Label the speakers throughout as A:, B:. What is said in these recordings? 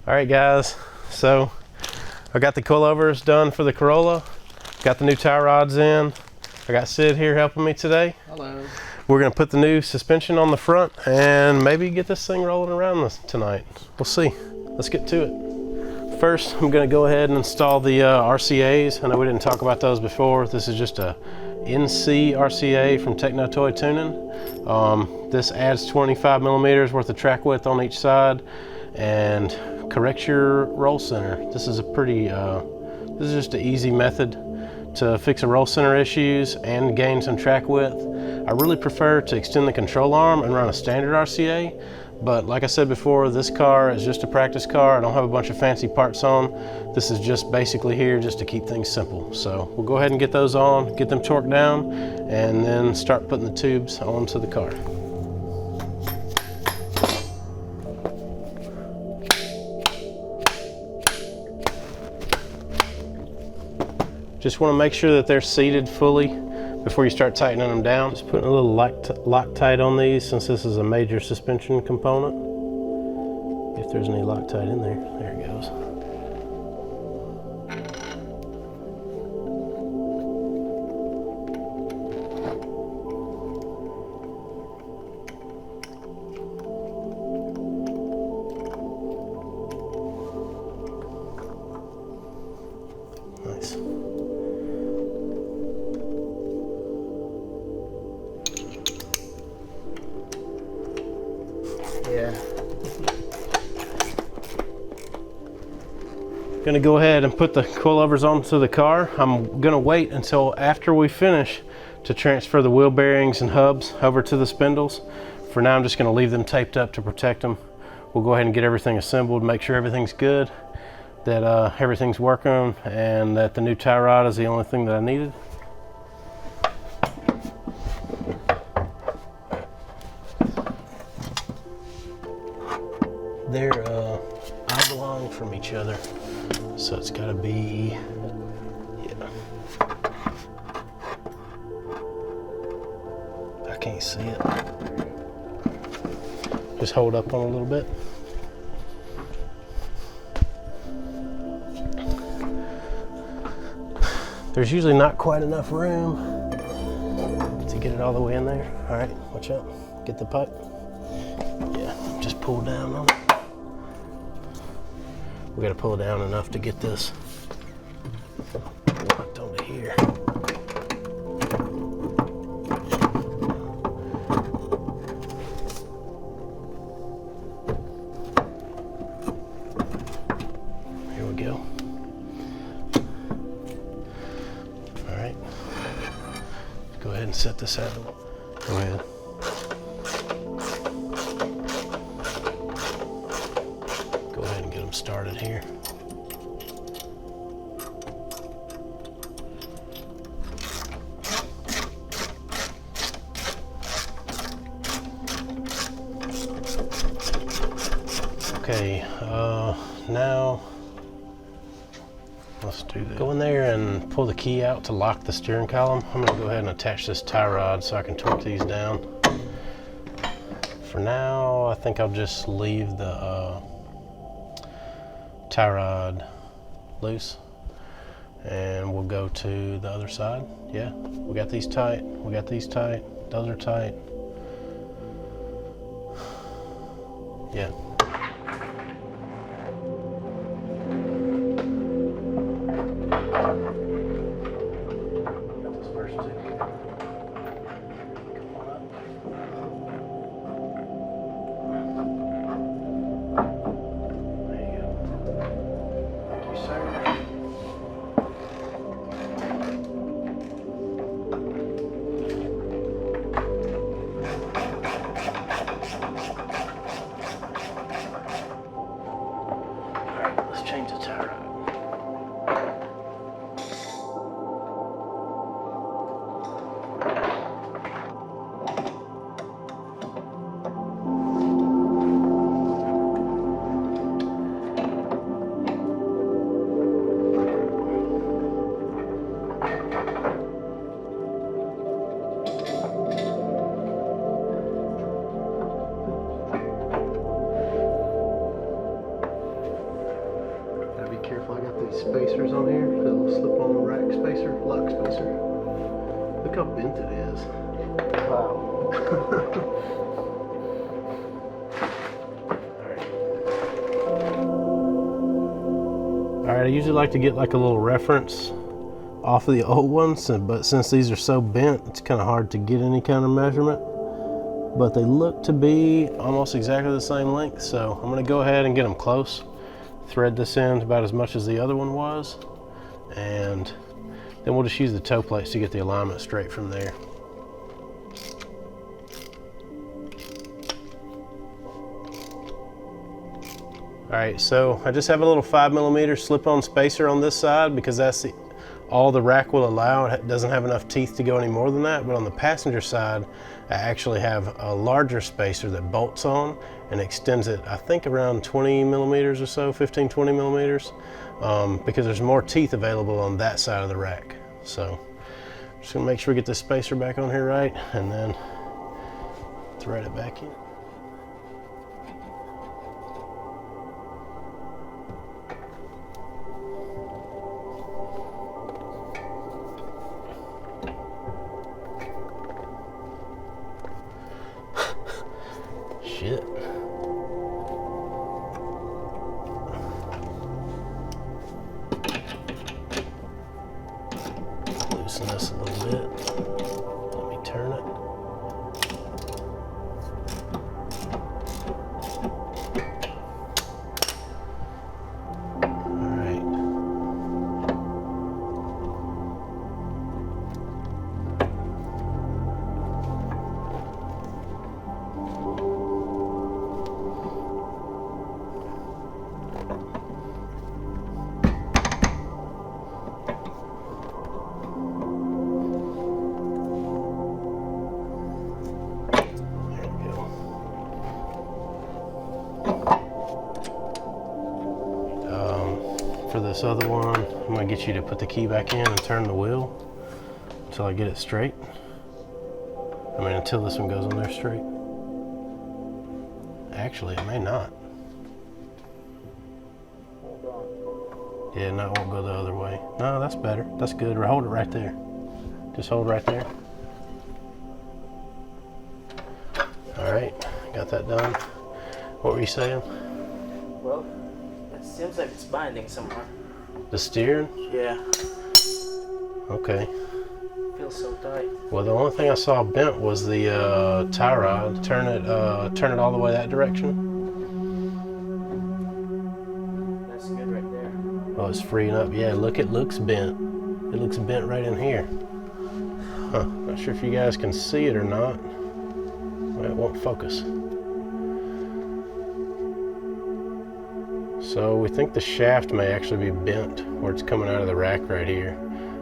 A: All right, guys, so I got the coilovers done for the Corolla, got the new tie rods in. I got Sid here helping me today.
B: Hello.
A: We're gonna put the new suspension on the front and maybe get this thing rolling around tonight. We'll see. Let's get to it. First, I'm gonna go ahead and install the RCAs. I know we didn't talk about those before. This is just a NC RCA from Techno Toy Tuning. This adds 25 millimeters worth of track width on each side and corrects your roll center. This is a pretty, this is just an easy method to fix a roll center issues and gain some track width. I really prefer to extend the control arm and run a standard RCA, but like I said before, this car is just a practice car. I don't have a bunch of fancy parts on. This is just basically here just to keep things simple. So we'll go ahead and get those on, get them torqued down, and then start putting the tubes onto the car. Just want to make sure that they're seated fully before you start tightening them down. Just putting a little Loctite on these since this is a major suspension component. If there's any Loctite in there, there it goes. Nice.
B: Yeah.
A: Gonna go ahead and put the coilovers onto the car. I'm gonna wait until after we finish to transfer the wheel bearings and hubs over to the spindles. For now, I'm just gonna leave them taped up to protect them. We'll go ahead and get everything assembled, make sure everything's good, that everything's working, and that the new tie rod is the only thing that I needed. They're oblong from each other, so it's got to be, yeah. I can't see it. Just hold up on a little bit. There's usually not quite enough room to get it all the way in there. All right, watch out. Get the pipe. Yeah, just pull down on it. We gotta pull down enough to get this locked onto here. Here we go. All right. Go ahead and set this out. Go ahead. Started here. Okay, now let's do that. Go in there and pull the key out to lock the steering column. I'm gonna go ahead and attach this tie rod so I can torque these down. For now, I think I'll just leave the tie rod loose and we'll go to the other side. Yeah, we got these tight, we got these tight, those are tight. Yeah. Got those first two. Come on up. spacers on here, the little slip-on rack spacer, lock spacer. Look how bent it is.
B: Wow.
A: Alright, I usually like to get like a little reference off of the old ones, but since these are so bent, it's kind of hard to get any kind of measurement. But they look to be almost exactly the same length, so I'm going to go ahead and get them close. Thread this in about as much as the other one was, and then we'll just use the toe plates to get the alignment straight from there. Alright, so I just have a little 5mm slip-on spacer on this side because that's all the rack will allow. It doesn't have enough teeth to go any more than that, but on the passenger side, I actually have a larger spacer that bolts on and extends it, I think around 20mm or so, 15, 20mm, because there's more teeth available on that side of the rack. So, just gonna make sure we get this spacer back on here right, and then thread it back in. Shit. Loosen this a little bit. Let me turn it. For this other one, I'm going to get you to put the key back in and turn the wheel until I get it straight. I mean, until this one goes on there straight. Actually, it may not. Yeah, no, it won't go the other way. No, that's better. That's good. Hold it right there. Just hold right there. All right, got that done. What were you saying?
B: Well, it seems like it's binding somewhere.
A: The steering?
B: Yeah.
A: Okay.
B: Feels so tight.
A: Well, the only thing I saw bent was the tie rod. Turn it all the way that direction.
B: That's good right there.
A: Oh, it's freeing up. Yeah, look, it looks bent. It looks bent right in here. Huh, not sure if you guys can see it or not. Well, it won't focus. So we think the shaft may actually be bent where it's coming out of the rack right here.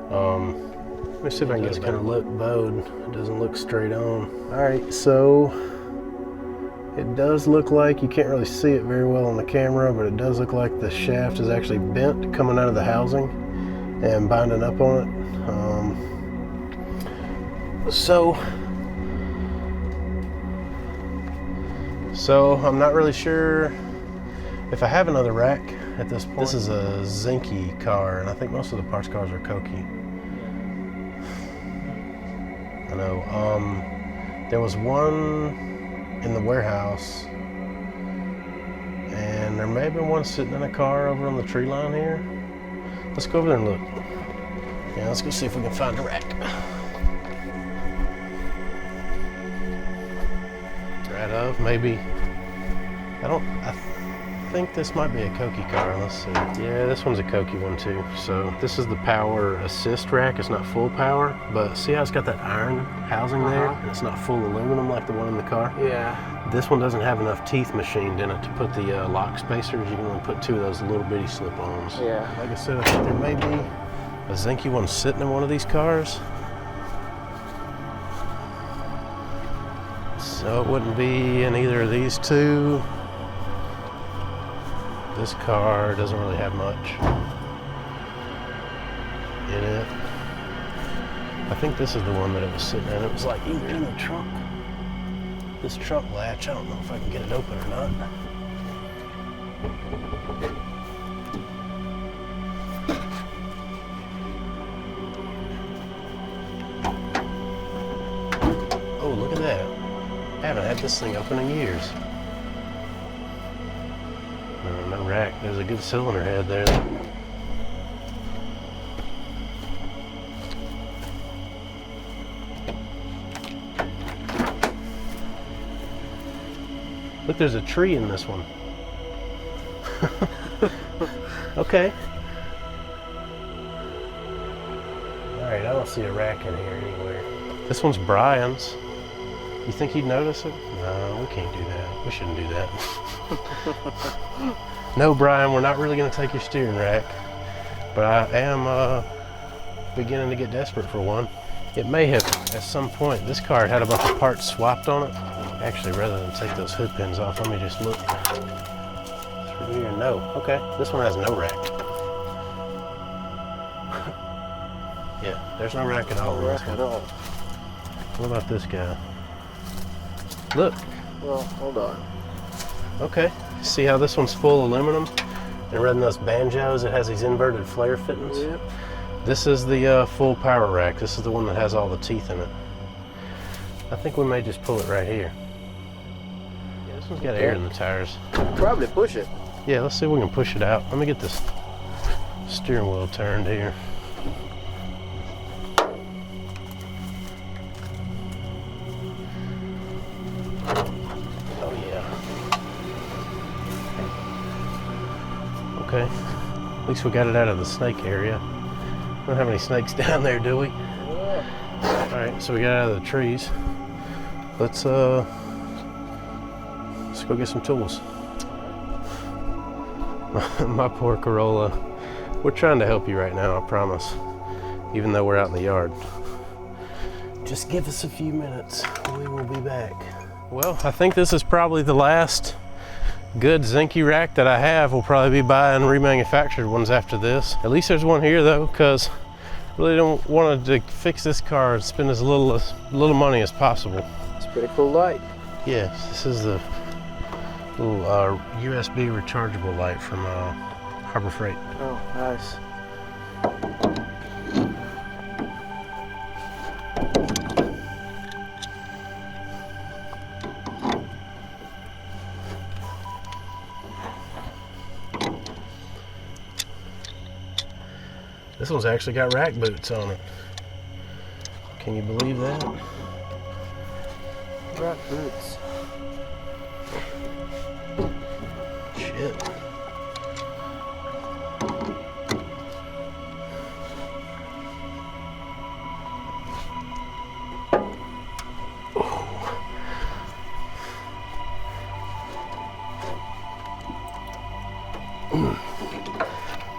A: Let me see if I can get it kind of look bowed. It doesn't look straight on. All right, so it does look like, you can't really see it very well on the camera, but it does look like the shaft is actually bent coming out of the housing and binding up on it. So I'm not really sure if I have another rack at this point. This is a Zinke car, and I think most of the parts cars are Koki. I know. There was one in the warehouse, and there may have been one sitting in a car over on the tree line here. Let's go over there and look. Yeah, let's go see if we can find a rack. Right of, maybe. I think this might be a Koki car. Let's see. Yeah, this one's a Koki one too. So this is the power assist rack. It's not full power, but see how it's got that iron housing there? And it's not full aluminum like the one in the car?
B: Yeah.
A: This one doesn't have enough teeth machined in it to put the lock spacers. You can only put 2 of those little bitty slip-ons.
B: Yeah.
A: Like I said, I think there may be a Zinke one sitting in one of these cars. So it wouldn't be in either of these two. This car doesn't really have much in it. I think this is the one that it was sitting in. It was like either in the trunk. This trunk latch, I don't know if I can get it open or not. I haven't had this thing open in years. No rack. There's a good cylinder head there. Look, there's a tree in this one. Okay. Alright, I don't see a rack in here anywhere. This one's Brian's. You think he'd notice it? No, we can't do that. We shouldn't do that. No, Brian, we're not really going to take your steering rack. But I am beginning to get desperate for one. It may have, at some point, this car had a bunch of parts swapped on it. Actually, rather than take those hood pins off, let me just look. Through here, no. Okay, this one has no rack. Yeah, there's no rack at all.
B: No rack at all.
A: What about this guy? Look.
B: Well, hold on.
A: Okay, see how this one's full aluminum? And rather than those banjos, it has these inverted flare fittings.
B: Yep.
A: This is the full power rack. This is the one that has all the teeth in it. I think we may just pull it right here. Yeah, this one's got air in the tires.
B: Probably push it.
A: Yeah, let's see if we can push it out. Let me get this steering wheel turned here. Oh yeah. Okay. At least we got it out of the snake area. We don't have any snakes down there, do we?
B: Yeah.
A: All right, so we got out of the trees. Let's go get some tools. My poor Corolla. We're trying to help you right now, I promise. Even though we're out in the yard. Just give us a few minutes. We will be back. Well, I think this is probably the last good Zinke rack that I have. We'll probably be buying remanufactured ones after this. At least there's one here though, because I really don't want to fix this car and spend as little money as possible.
B: It's a pretty cool light.
A: Yes, this is the little USB rechargeable light from Harbor Freight.
B: Oh, nice.
A: This one's actually got rack boots on it. Can you believe that?
B: Rack boots.
A: Shit.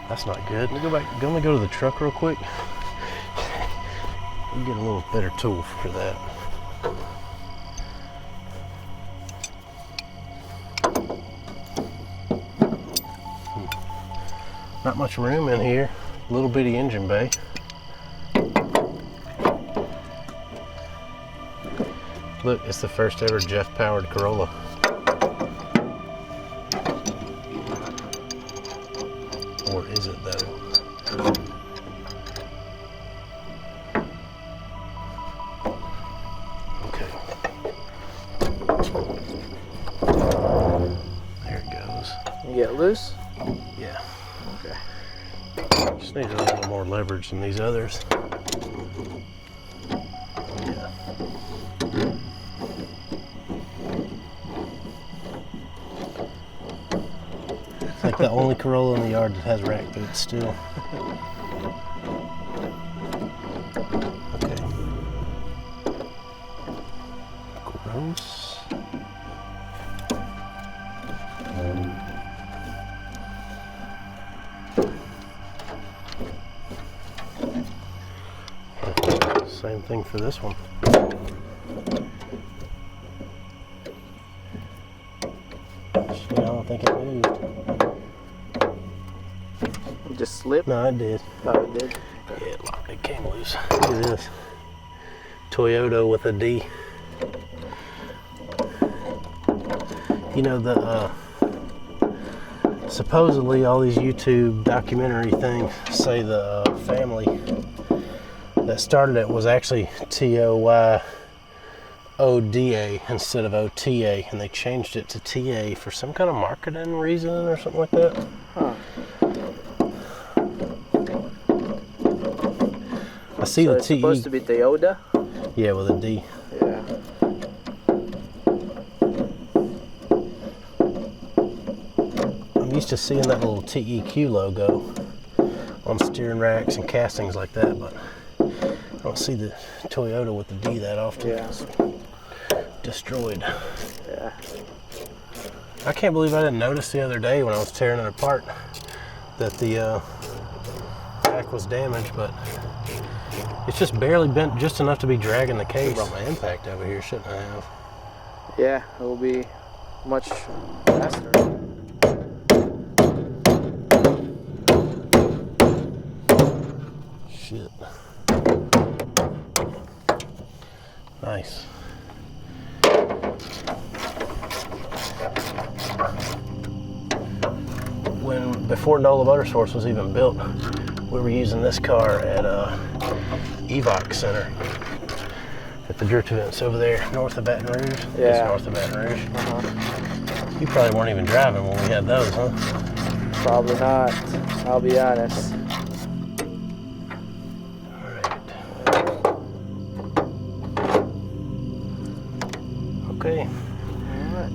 A: That's not good. Let me go back. Let me go to the truck real quick. We'll get a little better tool for that. Not much room in here. Little bitty engine bay. Look, it's the first ever Jeff powered Corolla. Or is it though? Okay. There it goes.
B: You get loose?
A: Yeah.
B: Okay.
A: Just needs a little more leverage than these others. Yeah. It's like the only Corolla in the yard that has rack boots still. Okay. Gross. Same thing for this one. Shit, I don't think it moved.
B: It just slipped?
A: No, it did.
B: Oh, it did?
A: Yeah, it came loose. Look at this. Toyota with a D. You know, the supposedly all these YouTube documentary things say the family that started it was actually TOY ODA instead of OTA, and they changed it to TA for some kind of marketing reason or something like that.
B: Huh.
A: I see
B: So
A: the
B: it's
A: TE.
B: supposed to be Toyota?
A: Yeah, with a D.
B: Yeah.
A: I'm used to seeing that little TEQ logo on steering racks and castings like that, but I don't see the Toyota with the D that often.
B: Yeah.
A: It's destroyed.
B: Yeah.
A: I can't believe I didn't notice the other day when I was tearing it apart that the rack was damaged, but it's just barely bent just enough to be dragging the case. I brought my impact over here, shouldn't I have?
B: Yeah, it will be much faster.
A: Shit. Nice. Before NOLA Motorsports was even built, we were using this car at EVOC Center at the drift events over there north of Baton Rouge.
B: Yeah.
A: Just north of Baton Rouge. You probably weren't even driving when we had those, huh?
B: Probably not, I'll be honest.
A: Okay,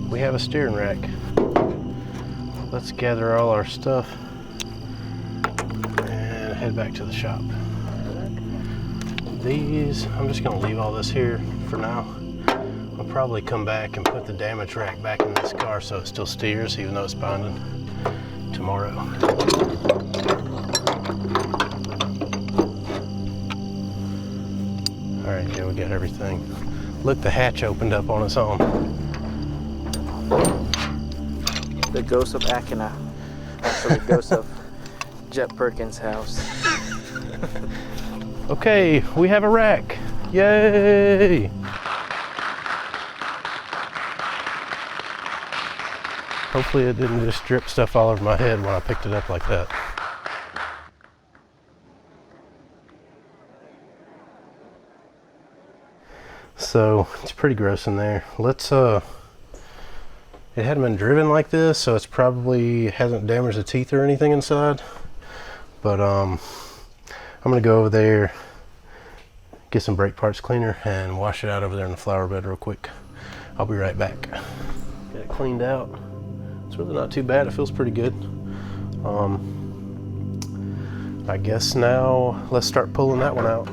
A: we have a steering rack. Let's gather all our stuff and head back to the shop. These, I'm just gonna leave all this here for now. I'll probably come back and put the damage rack back in this car so it still steers even though it's binding tomorrow. All right, yeah, we got everything. Look, the hatch opened up on its own.
B: The ghost of Akina. Actually, the ghost of Jet Perkins' house.
A: Okay, we have a rack. Yay! Hopefully it didn't just drip stuff all over my head when I picked it up like that. So it's pretty gross in there. Let's it hadn't been driven like this, so it's probably hasn't damaged the teeth or anything inside. But I'm gonna go over there, get some brake parts cleaner and wash it out over there in the flower bed real quick. I'll be right back. Get it cleaned out. It's really not too bad. It feels pretty good. I guess now let's start pulling that one out.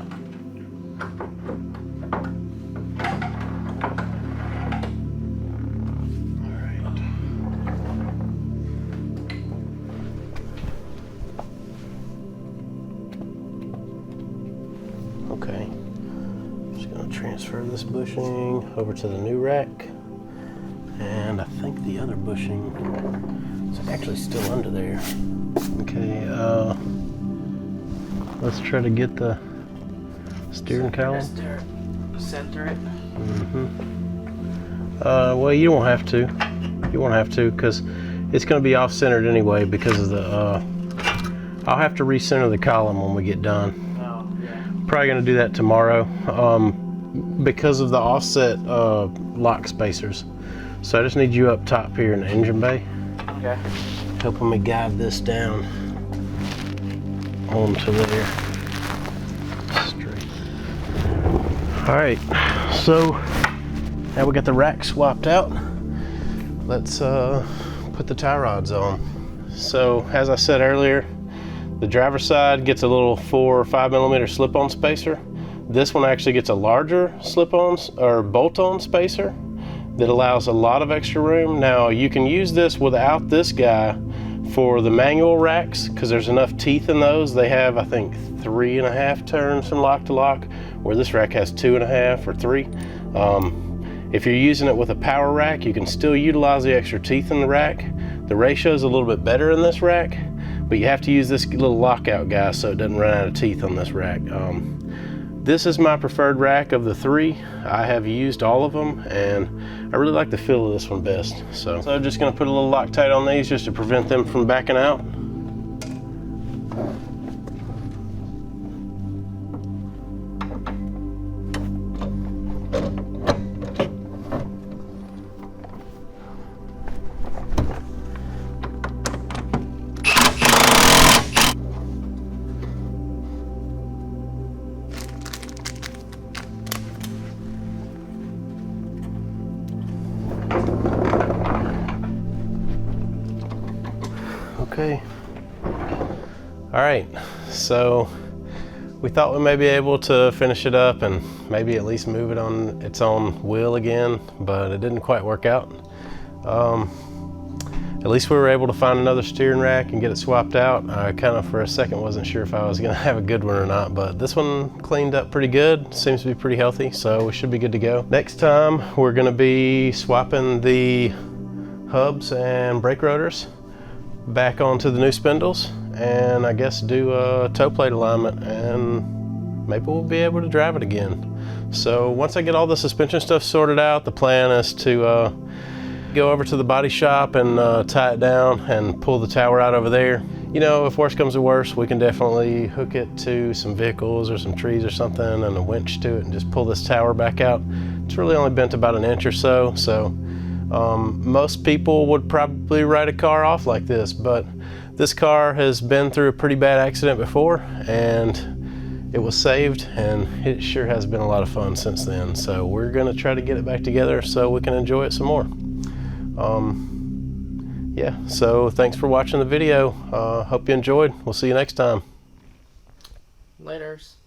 A: Okay, just gonna transfer this bushing over to the new rack, and I think the other bushing is actually still under there. Okay, let's try to get the steering column.
B: Center it.
A: Well, you won't have to. You won't have to because it's gonna be off-centered anyway because of the. I'll have to recenter the column when we get done. Probably going to do that tomorrow because of the offset lock spacers. So I just need you up top here in the engine bay.
B: Okay.
A: Helping me guide this down onto there. Straight. All right, so now we got the rack swapped out. Let's put the tie rods on. So as I said earlier, the driver's side gets a little 4 or 5 millimeter slip-on spacer. This one actually gets a larger slip-on or bolt-on spacer that allows a lot of extra room. Now you can use this without this guy for the manual racks because there's enough teeth in those. They have, I think, 3.5 turns from lock to lock, where this rack has 2.5 or 3. If you're using it with a power rack, you can still utilize the extra teeth in the rack. The ratio is a little bit better in this rack, but you have to use this little lockout guy so it doesn't run out of teeth on this rack. This is my preferred rack of the 3. I have used all of them and I really like the feel of this one best. So I'm just gonna put a little Loctite on these just to prevent them from backing out. Okay. All right, so we thought we may be able to finish it up and maybe at least move it on its own wheel again, but it didn't quite work out. At least we were able to find another steering rack and get it swapped out. I kind of for a second wasn't sure if I was gonna have a good one or not, but this one cleaned up pretty good. Seems to be pretty healthy, so we should be good to go. Next time, we're gonna be swapping the hubs and brake rotors back onto the new spindles, and I guess do a toe plate alignment, and maybe we'll be able to drive it again. So once I get all the suspension stuff sorted out, the plan is to go over to the body shop and tie it down and pull the tower out over there. You know, if worse comes to worse, we can definitely hook it to some vehicles or some trees or something and a winch to it and just pull this tower back out. It's really only bent about an inch or so, so most people would probably write a car off like this, but this car has been through a pretty bad accident before, and it was saved, and it sure has been a lot of fun since then. So we're gonna try to get it back together so we can enjoy it some more. Yeah, so thanks for watching the video. Hope you enjoyed. We'll see you next time.
B: Laters.